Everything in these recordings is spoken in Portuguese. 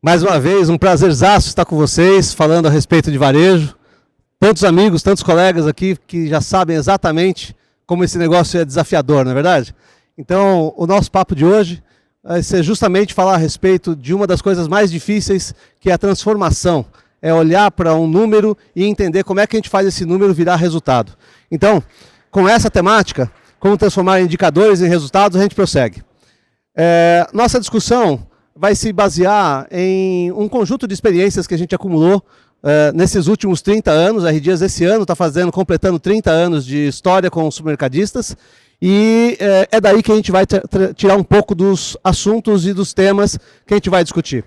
Mais uma vez, um prazerzaço estar com vocês, falando a respeito de varejo. Tantos amigos, tantos colegas aqui que já sabem exatamente como esse negócio é desafiador, não é verdade? Então, o nosso papo de hoje vai ser justamente falar a respeito de uma das coisas mais difíceis, que é a transformação. É olhar para um número e entender como é que a gente faz esse número virar resultado. Então, com essa temática, como transformar indicadores em resultados, a gente prossegue. Nossa discussão vai se basear em um conjunto de experiências que a gente acumulou nesses últimos 30 anos. A R Dias esse ano está completando 30 anos de história com os supermercadistas, e é daí que a gente vai tirar um pouco dos assuntos e dos temas que a gente vai discutir.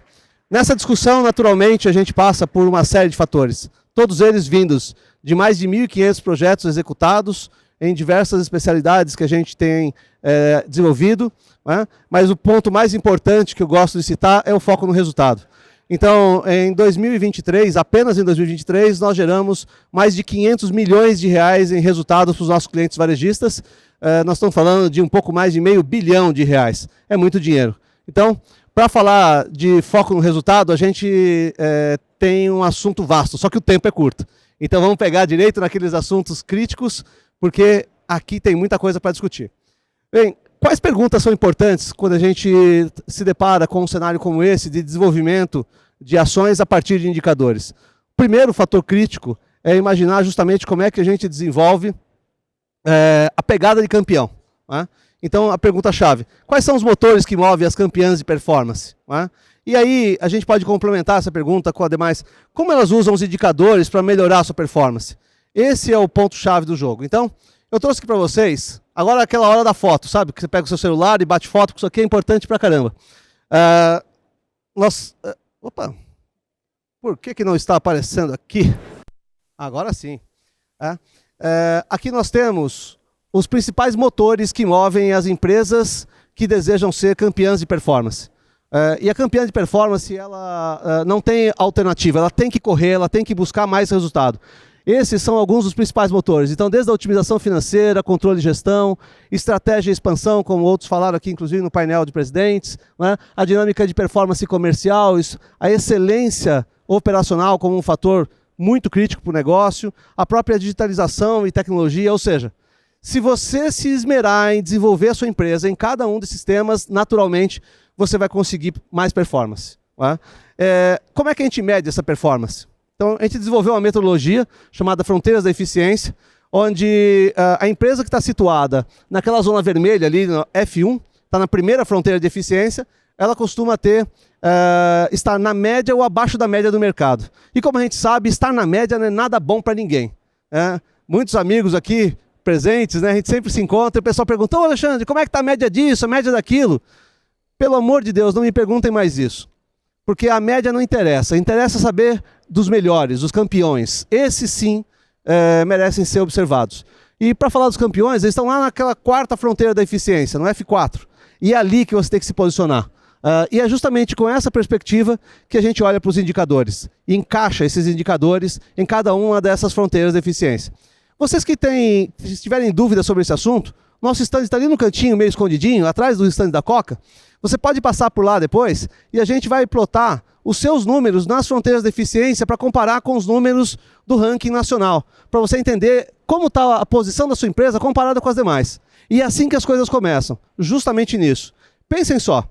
Nessa discussão, naturalmente, a gente passa por uma série de fatores, todos eles vindos de mais de 1.500 projetos executados em diversas especialidades que a gente tem desenvolvido, né? Mas o ponto mais importante que eu gosto de citar é o foco no resultado. Então, em 2023, apenas em 2023, nós geramos mais de 500 milhões de reais em resultados para os nossos clientes varejistas. Nós estamos falando de um pouco mais de R$500 bilhão. É muito dinheiro. Então, para falar de foco no resultado, a gente tem um assunto vasto, só que o tempo é curto. Então, vamos pegar direito naqueles assuntos críticos, porque aqui tem muita coisa para discutir. Bem, quais perguntas são importantes quando a gente se depara com um cenário como esse de desenvolvimento de ações a partir de indicadores? O primeiro fator crítico é imaginar justamente como é que a gente desenvolve a pegada de campeão, né? Então, a pergunta-chave: quais são os motores que movem as campeãs de performance, né? E aí, a gente pode complementar essa pergunta com a demais: como elas usam os indicadores para melhorar a sua performance? Esse é o ponto-chave do jogo. Então, eu trouxe aqui para vocês, agora aquela hora da foto, sabe? Que você pega o seu celular e bate foto, porque isso aqui é importante pra caramba. Opa! Por que não está aparecendo aqui? Agora sim. Aqui nós temos os principais motores que movem as empresas que desejam ser campeãs de performance. E a campeã de performance, ela não tem alternativa, ela tem que correr, ela tem que buscar mais resultado. Esses são alguns dos principais motores. Então, desde a otimização financeira, controle e gestão, estratégia e expansão, como outros falaram aqui, inclusive no painel de presidentes, né? A dinâmica de performance comercial, a excelência operacional como um fator muito crítico para o negócio, a própria digitalização e tecnologia. Ou seja, se você se esmerar em desenvolver a sua empresa em cada um desses temas, naturalmente, você vai conseguir mais performance, né? Como é que a gente mede essa performance? Então, a gente desenvolveu uma metodologia chamada Fronteiras da Eficiência, onde a empresa que está situada naquela zona vermelha ali, no F1, está na primeira fronteira de eficiência, ela costuma estar na média ou abaixo da média do mercado. E como a gente sabe, estar na média não é nada bom para ninguém. Muitos amigos aqui presentes, né, a gente sempre se encontra e o pessoal pergunta: ô Alexandre, como é que está a média disso, a média daquilo? Pelo amor de Deus, não me perguntem mais isso. Porque a média não interessa, interessa saber dos melhores, dos campeões. Esses sim merecem ser observados. E para falar dos campeões, eles estão lá naquela quarta fronteira da eficiência, no F4. E é ali que você tem que se posicionar. E é justamente com essa perspectiva que a gente olha para os indicadores. E encaixa esses indicadores em cada uma dessas fronteiras da eficiência. Vocês que se tiverem dúvidas sobre esse assunto, nosso stand está ali no cantinho, meio escondidinho, atrás do stand da Coca. Você pode passar por lá depois e a gente vai plotar os seus números nas fronteiras de eficiência para comparar com os números do ranking nacional, para você entender como está a posição da sua empresa comparada com as demais. E é assim que as coisas começam, justamente nisso. Pensem só,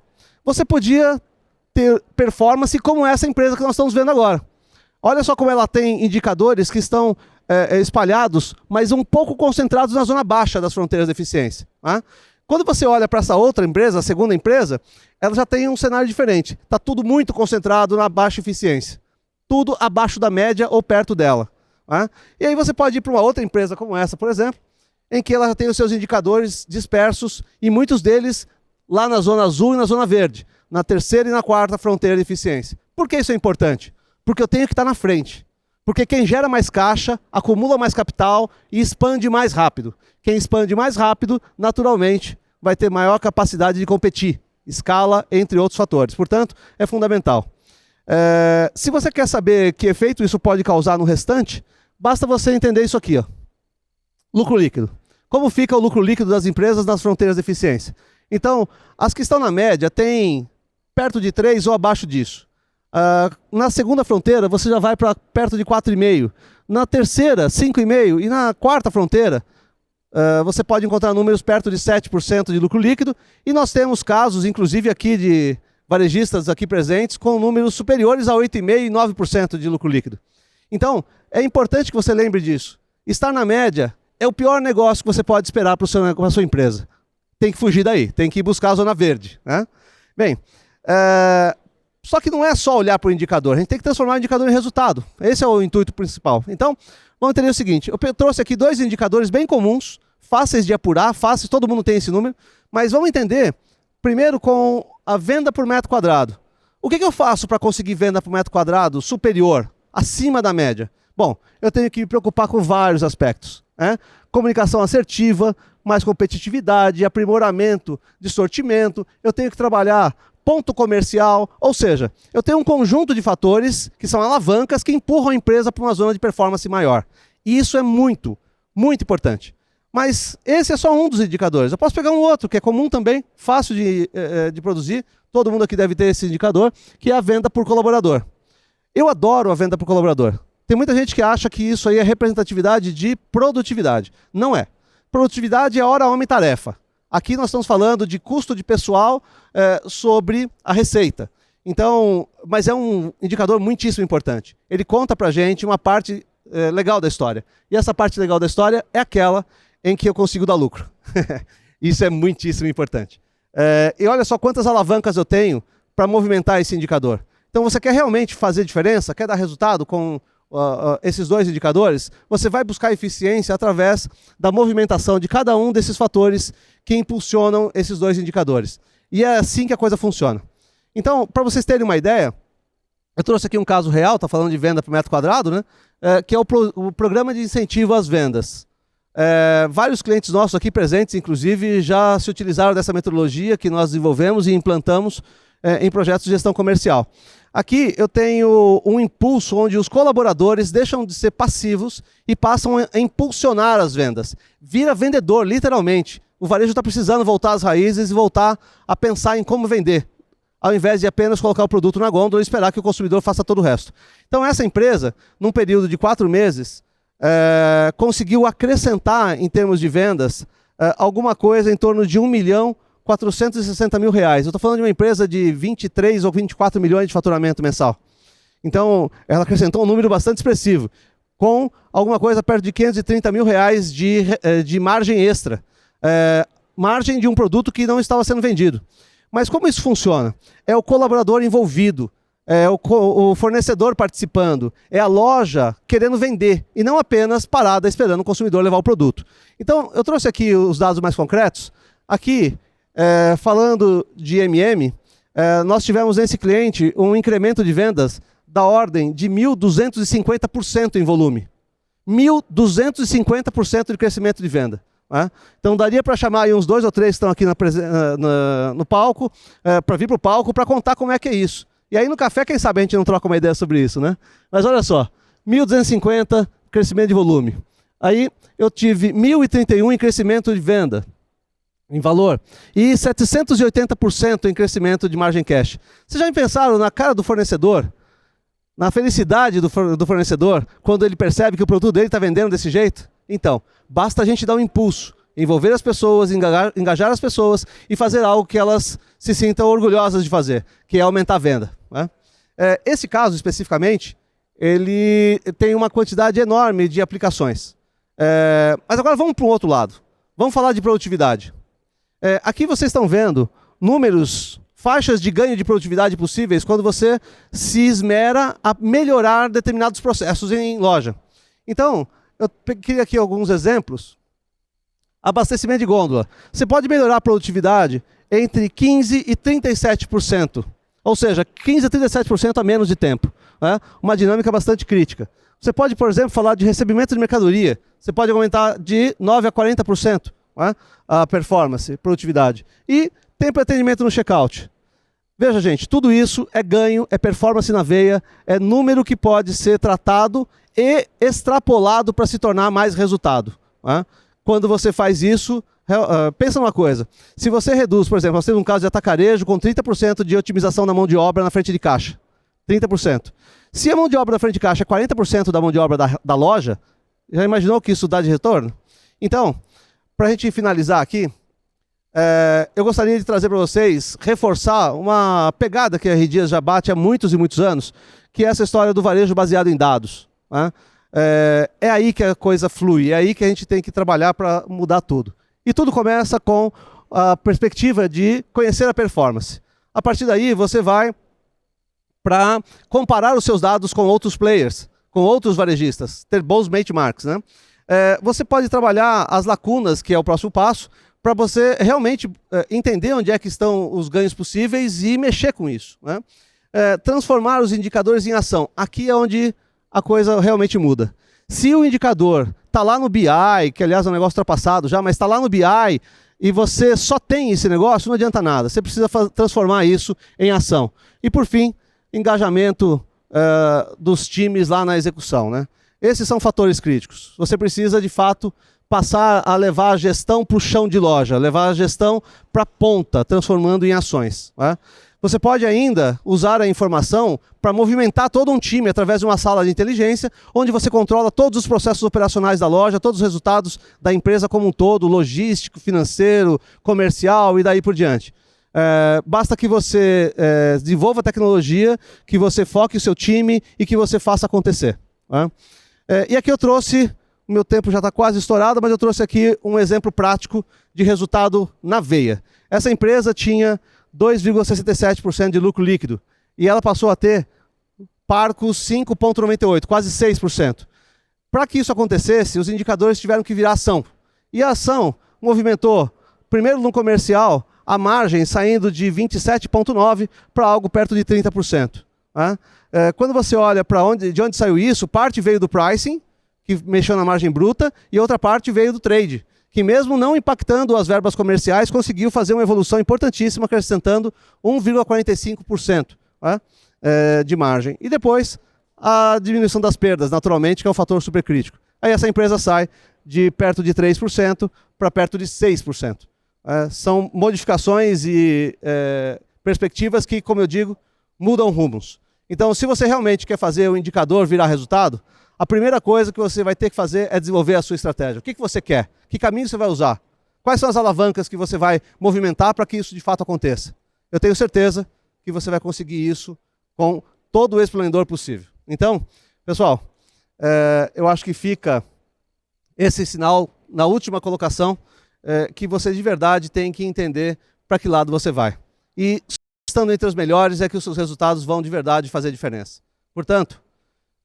você podia ter performance como essa empresa que nós estamos vendo agora. Olha só como ela tem indicadores que estão espalhados, mas um pouco concentrados na zona baixa das fronteiras de eficiência, né? Quando você olha para essa outra empresa, a segunda empresa, ela já tem um cenário diferente. Está tudo muito concentrado na baixa eficiência. Tudo abaixo da média ou perto dela, né? E aí você pode ir para uma outra empresa como essa, por exemplo, em que ela já tem os seus indicadores dispersos e muitos deles lá na zona azul e na zona verde, na terceira e na quarta fronteira de eficiência. Por que isso é importante? Porque eu tenho que estar na frente. Porque quem gera mais caixa, acumula mais capital e expande mais rápido. Quem expande mais rápido, naturalmente, vai ter maior capacidade de competir. Escala, entre outros fatores. Portanto, é fundamental. Se você quer saber que efeito isso pode causar no restante, basta você entender isso aqui, ó. Lucro líquido. Como fica o lucro líquido das empresas nas fronteiras de eficiência? Então, as que estão na média têm perto de 3 ou abaixo disso. Na segunda fronteira, você já vai para perto de 4,5. Na terceira, 5,5. E na quarta fronteira, você pode encontrar números perto de 7% de lucro líquido. E nós temos casos, inclusive aqui de varejistas aqui presentes, com números superiores a 8,5% e 9% de lucro líquido. Então, é importante que você lembre disso. Estar na média é o pior negócio que você pode esperar para a sua empresa. Tem que fugir daí, tem que ir buscar a zona verde, né? Bem, só que não é só olhar para o indicador, a gente tem que transformar o indicador em resultado. Esse é o intuito principal. Então, vamos entender o seguinte, eu trouxe aqui 2 indicadores bem comuns, fáceis de apurar, fáceis, todo mundo tem esse número, mas vamos entender primeiro com a venda por metro quadrado. O que eu faço para conseguir venda por metro quadrado superior, acima da média? Bom, eu tenho que me preocupar com vários aspectos, né? Comunicação assertiva, mais competitividade, aprimoramento de sortimento, eu tenho que trabalhar ponto comercial, ou seja, eu tenho um conjunto de fatores que são alavancas que empurram a empresa para uma zona de performance maior. E isso é muito, muito importante. Mas esse é só um dos indicadores. Eu posso pegar um outro, que é comum também, fácil de produzir, todo mundo aqui deve ter esse indicador, que é a venda por colaborador. Eu adoro a venda por colaborador. Tem muita gente que acha que isso aí é representatividade de produtividade. Não é. Produtividade é hora, homem, tarefa. Aqui nós estamos falando de custo de pessoal sobre a receita. Então, mas é um indicador muitíssimo importante. Ele conta para a gente uma parte legal da história. E essa parte legal da história é aquela em que eu consigo dar lucro. Isso é muitíssimo importante. E olha só quantas alavancas eu tenho para movimentar esse indicador. Então, você quer realmente fazer diferença, quer dar resultado com esses 2 indicadores, você vai buscar eficiência através da movimentação de cada um desses fatores que impulsionam esses 2 indicadores. E é assim que a coisa funciona. Então, para vocês terem uma ideia, eu trouxe aqui um caso real, está falando de venda por metro quadrado, né? Que é o programa de incentivo às vendas. Vários clientes nossos aqui presentes, inclusive, já se utilizaram dessa metodologia que nós desenvolvemos e implantamos em projetos de gestão comercial. Aqui eu tenho um impulso onde os colaboradores deixam de ser passivos e passam a impulsionar as vendas. Vira vendedor, literalmente. O varejo está precisando voltar às raízes e voltar a pensar em como vender, ao invés de apenas colocar o produto na gôndola e esperar que o consumidor faça todo o resto. Então essa empresa, num período de 4 meses, conseguiu acrescentar em termos de vendas alguma coisa em torno de R$1.460.000. Eu estou falando de uma empresa de 23 ou 24 milhões de faturamento mensal. Então, ela acrescentou um número bastante expressivo, com alguma coisa perto de R$530.000 de margem extra. Margem de um produto que não estava sendo vendido. Mas como isso funciona? É o colaborador envolvido, é o fornecedor participando, é a loja querendo vender, e não apenas parada esperando o consumidor levar o produto. Então, eu trouxe aqui os dados mais concretos. Aqui, falando de MM, nós tivemos nesse cliente um incremento de vendas da ordem de 1.250% em volume. 1.250% de crescimento de venda. Então daria para chamar aí uns 2 ou 3 que estão aqui no palco, para vir para o palco, para contar como é que é isso. E aí no café, quem sabe a gente não troca uma ideia sobre isso, né? Mas olha só, 1.250 crescimento de volume. Aí eu tive 1.031 em crescimento de venda, em valor, e 780% em crescimento de margem cash. Vocês já pensaram na cara do fornecedor, na felicidade do fornecedor, quando ele percebe que o produto dele está vendendo desse jeito? Então, basta a gente dar um impulso, envolver as pessoas, engajar as pessoas e fazer algo que elas se sintam orgulhosas de fazer, que é aumentar a venda, né? Esse caso, especificamente, ele tem uma quantidade enorme de aplicações. Mas agora vamos para um outro lado. Vamos falar de produtividade. Aqui vocês estão vendo números, faixas de ganho de produtividade possíveis quando você se esmera a melhorar determinados processos em loja. Então, eu queria aqui alguns exemplos. Abastecimento de gôndola. Você pode melhorar a produtividade entre 15% e 37%. Ou seja, 15% a 37% a menos de tempo. Né? Uma dinâmica bastante crítica. Você pode, por exemplo, falar de recebimento de mercadoria. Você pode aumentar de 9% a 40%, né? A performance, produtividade. E tempo de atendimento no checkout. Veja, gente, tudo isso é ganho, é performance na veia, é número que pode ser tratado e extrapolado para se tornar mais resultado. Né? Quando você faz isso, pensa numa coisa. Se você reduz, por exemplo, nós temos um caso de atacarejo com 30% de otimização da mão de obra na frente de caixa. 30%. Se a mão de obra da frente de caixa é 40% da mão de obra da loja, já imaginou que isso dá de retorno? Então, para a gente finalizar aqui, eu gostaria de trazer para vocês, reforçar uma pegada que a R Dias já bate há muitos e muitos anos, que é essa história do varejo baseado em dados. Né? É aí que a coisa flui, é aí que a gente tem que trabalhar para mudar tudo. E tudo começa com a perspectiva de conhecer a performance. A partir daí, você vai para comparar os seus dados com outros players, com outros varejistas, ter bons benchmarks. Né? Você pode trabalhar as lacunas, que é o próximo passo, para você realmente entender onde é que estão os ganhos possíveis e mexer com isso. Né? Transformar os indicadores em ação. Aqui é onde a coisa realmente muda. Se o indicador está lá no BI, que aliás é um negócio ultrapassado já, mas está lá no BI e você só tem esse negócio, não adianta nada. Você precisa transformar isso em ação. E por fim, engajamento dos times lá na execução. Né? Esses são fatores críticos. Você precisa, de fato, passar a levar a gestão para o chão de loja, levar a gestão para a ponta, transformando em ações. Né? Você pode ainda usar a informação para movimentar todo um time através de uma sala de inteligência, onde você controla todos os processos operacionais da loja, todos os resultados da empresa como um todo, logístico, financeiro, comercial e daí por diante. Basta que você desenvolva tecnologia, que você foque o seu time e que você faça acontecer. Né? E aqui eu trouxe, o meu tempo já está quase estourado, mas eu trouxe aqui um exemplo prático de resultado na veia. Essa empresa tinha 2,67% de lucro líquido. E ela passou a ter parcos 5,98%, quase 6%. Para que isso acontecesse, os indicadores tiveram que virar ação. E a ação movimentou, primeiro no comercial, a margem saindo de 27,9% para algo perto de 30%. Né? Quando você olha para de onde saiu isso, parte veio do pricing, que mexeu na margem bruta, e outra parte veio do trade, que mesmo não impactando as verbas comerciais, conseguiu fazer uma evolução importantíssima, acrescentando 1,45% né, de margem. E depois, a diminuição das perdas, naturalmente, que é um fator supercrítico. Aí essa empresa sai de perto de 3% para perto de 6%. São modificações e perspectivas que, como eu digo, mudam rumos. Então, se você realmente quer fazer o indicador virar resultado, a primeira coisa que você vai ter que fazer é desenvolver a sua estratégia. O que você quer? Que caminho você vai usar? Quais são as alavancas que você vai movimentar para que isso de fato aconteça? Eu tenho certeza que você vai conseguir isso com todo o esplendor possível. Então, pessoal, eu acho que fica esse sinal na última colocação que você de verdade tem que entender para que lado você vai. E estando entre os melhores é que os seus resultados vão de verdade fazer diferença. Portanto,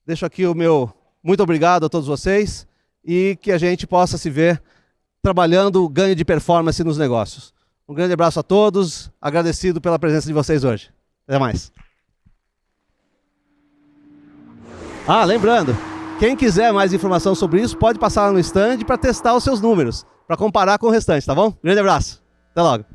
deixo aqui o meu muito obrigado a todos vocês e que a gente possa se ver trabalhando o ganho de performance nos negócios. Um grande abraço a todos, agradecido pela presença de vocês hoje. Até mais. Lembrando, quem quiser mais informação sobre isso, pode passar lá no stand para testar os seus números, para comparar com o restante, tá bom? Grande abraço. Até logo.